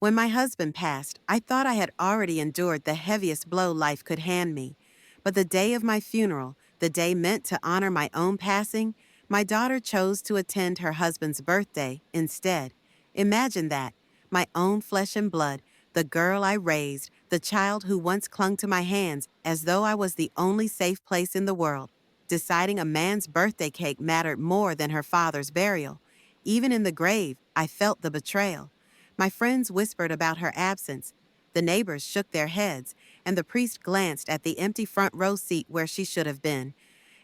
When my husband passed, I thought I had already endured the heaviest blow life could hand me. But the day of my funeral, the day meant to honor my own passing, my daughter chose to attend her husband's birthday instead. Imagine that. My own flesh and blood, the girl I raised, the child who once clung to my hands as though I was the only safe place in the world, deciding a man's birthday cake mattered more than her father's burial. Even in the grave, I felt the betrayal. My friends whispered about her absence. The neighbors shook their heads, and the priest glanced at the empty front row seat where she should have been.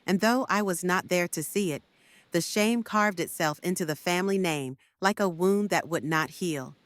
And though I was not there to see it, the shame carved itself into the family name like a wound that would not heal.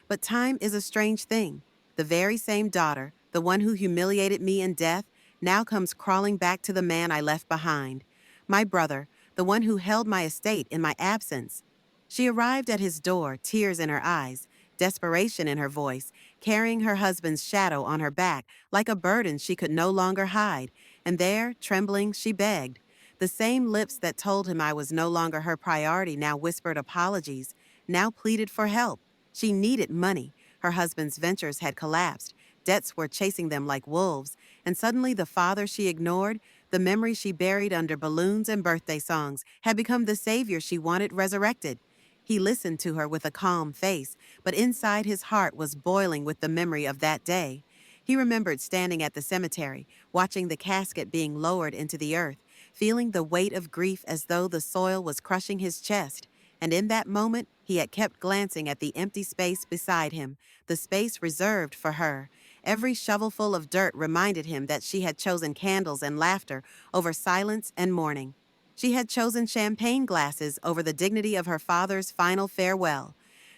But time is a strange thing. The very same daughter, the one who humiliated me in death, now comes crawling back to the man I left behind. My brother, the one who held my estate in my absence. She arrived at his door, tears in her eyes, desperation in her voice, carrying her husband's shadow on her back like a burden she could no longer hide, and there, trembling, she begged. The same lips that told him I was no longer her priority now whispered apologies, now pleaded for help. She needed money. Her husband's ventures had collapsed. Debts were chasing them like wolves, and suddenly the father she ignored, the memory she buried under balloons and birthday songs, had become the savior she wanted resurrected. He listened to her with a calm face, but inside his heart was boiling with the memory of that day. He remembered standing at the cemetery, watching the casket being lowered into the earth, feeling the weight of grief as though the soil was crushing his chest. And in that moment, he had kept glancing at the empty space beside him, the space reserved for her. Every shovelful of dirt reminded him that she had chosen candles and laughter over silence and mourning. She had chosen champagne glasses over the dignity of her father's final farewell.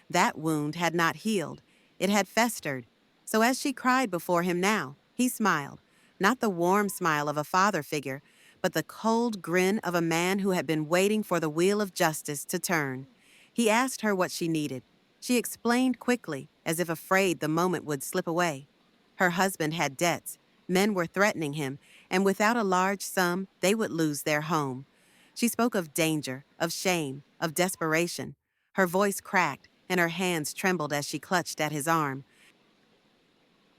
That wound had not healed. It had festered. So as she cried before him now, he smiled. Not the warm smile of a father figure, but the cold grin of a man who had been waiting for the wheel of justice to turn. He asked her what she needed. She explained quickly, as if afraid the moment would slip away. Her husband had debts. Men were threatening him, and without a large sum, they would lose their home. She spoke of danger, of shame, of desperation. Her voice cracked, and her hands trembled as she clutched at his arm.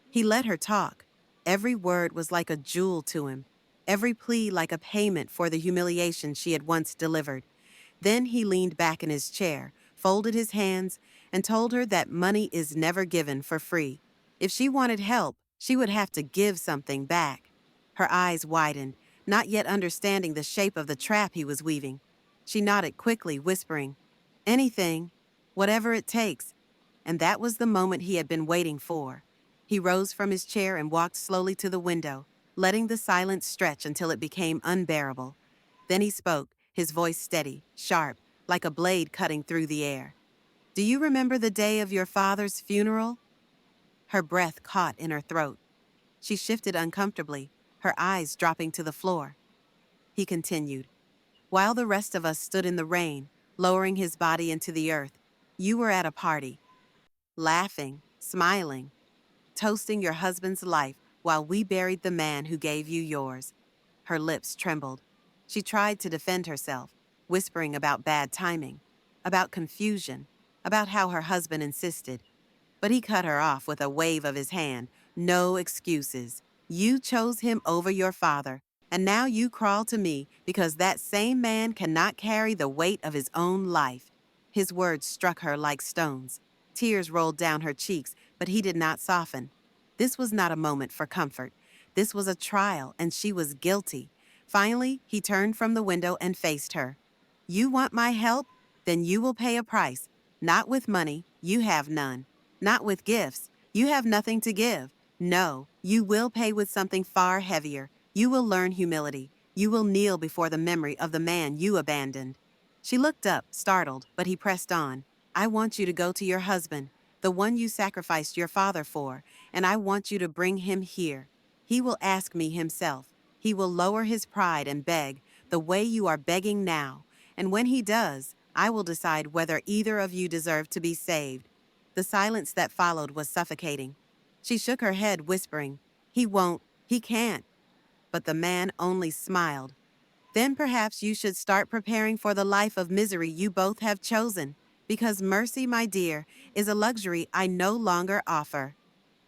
He let her talk. Every word was like a jewel to him, every plea like a payment for the humiliation she had once delivered. Then he leaned back in his chair, folded his hands, and told her that money is never given for free. If she wanted help, she would have to give something back. Her eyes widened, not yet understanding the shape of the trap he was weaving. She nodded quickly, whispering, "Anything, whatever it takes." And that was the moment he had been waiting for. He rose from his chair and walked slowly to the window, letting the silence stretch until it became unbearable. Then he spoke, his voice steady, sharp, like a blade cutting through the air. "Do you remember the day of your father's funeral?" Her breath caught in her throat. She shifted uncomfortably, her eyes dropping to the floor. He continued, "While the rest of us stood in the rain, lowering his body into the earth, you were at a party, laughing, smiling, toasting your husband's life while we buried the man who gave you yours." Her lips trembled. She tried to defend herself, whispering about bad timing, about confusion, about how her husband insisted. But he cut her off with a wave of his hand. "No excuses. You chose him over your father, and now you crawl to me because that same man cannot carry the weight of his own life." His words struck her like stones. Tears rolled down her cheeks, but he did not soften. This was not a moment for comfort. This was a trial, and she was guilty. Finally, he turned from the window and faced her. "You want my help? Then you will pay a price. Not with money, you have none. Not with gifts, you have nothing to give. No, you will pay with something far heavier. You will learn humility. You will kneel before the memory of the man you abandoned." She looked up, startled, but he pressed on. "I want you to go to your husband, the one you sacrificed your father for, and I want you to bring him here. He will ask me himself. He will lower his pride and beg, the way you are begging now. And when he does, I will decide whether either of you deserve to be saved." The silence that followed was suffocating. She shook her head, whispering, "He won't, he can't." But the man only smiled. "Then perhaps you should start preparing for the life of misery you both have chosen. Because mercy, my dear, is a luxury I no longer offer.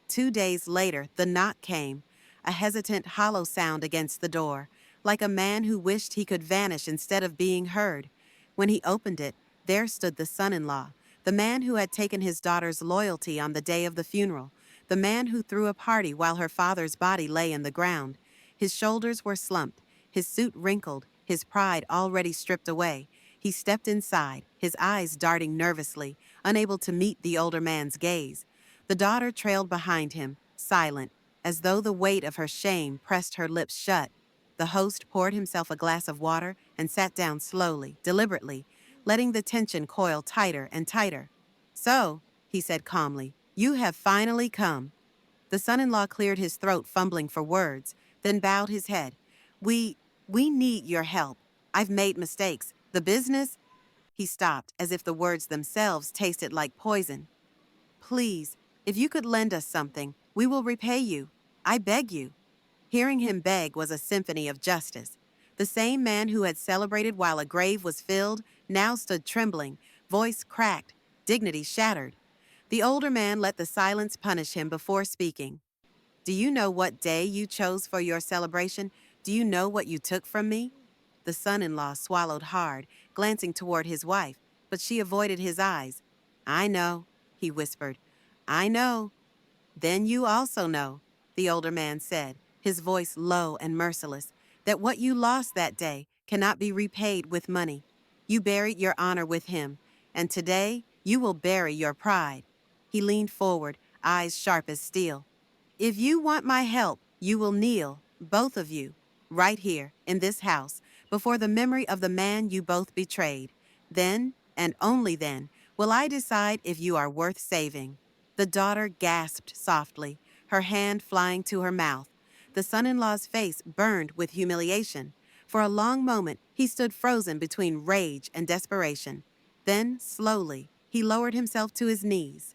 2 days later, the knock came, a hesitant, hollow sound against the door, like a man who wished he could vanish instead of being heard. When he opened it, there stood the son-in-law, the man who had taken his daughter's loyalty on the day of the funeral, the man who threw a party while her father's body lay in the ground. His shoulders were slumped, his suit wrinkled, his pride already stripped away. He stepped inside, his eyes darting nervously, unable to meet the older man's gaze. The daughter trailed behind him, silent, as though the weight of her shame pressed her lips shut. The host poured himself a glass of water and sat down slowly, deliberately, letting the tension coil tighter and tighter. "So," he said calmly, "you have finally come." The son-in-law cleared his throat, fumbling for words, then bowed his head. We, we need your help. I've made mistakes. The business—" He stopped, as if the words themselves tasted like poison. "Please, if you could lend us something, we will repay you. I beg you." Hearing him beg was a symphony of justice. The same man who had celebrated while a grave was filled now stood trembling, voice cracked, dignity shattered. The older man let the silence punish him before speaking. "Do you know what day you chose for your celebration? Do you know what you took from me?" The son-in-law swallowed hard, glancing toward his wife, but she avoided his eyes. "I know," he whispered. "I know." "Then you also know," the older man said, his voice low and merciless, "that what you lost that day cannot be repaid with money. You buried your honor with him, and today you will bury your pride." He leaned forward, eyes sharp as steel. "If you want my help, you will kneel, both of you, right here, in this house, before the memory of the man you both betrayed. Then, and only then, will I decide if you are worth saving." The daughter gasped softly, her hand flying to her mouth. The son-in-law's face burned with humiliation. For a long moment, he stood frozen between rage and desperation. Then, slowly, he lowered himself to his knees.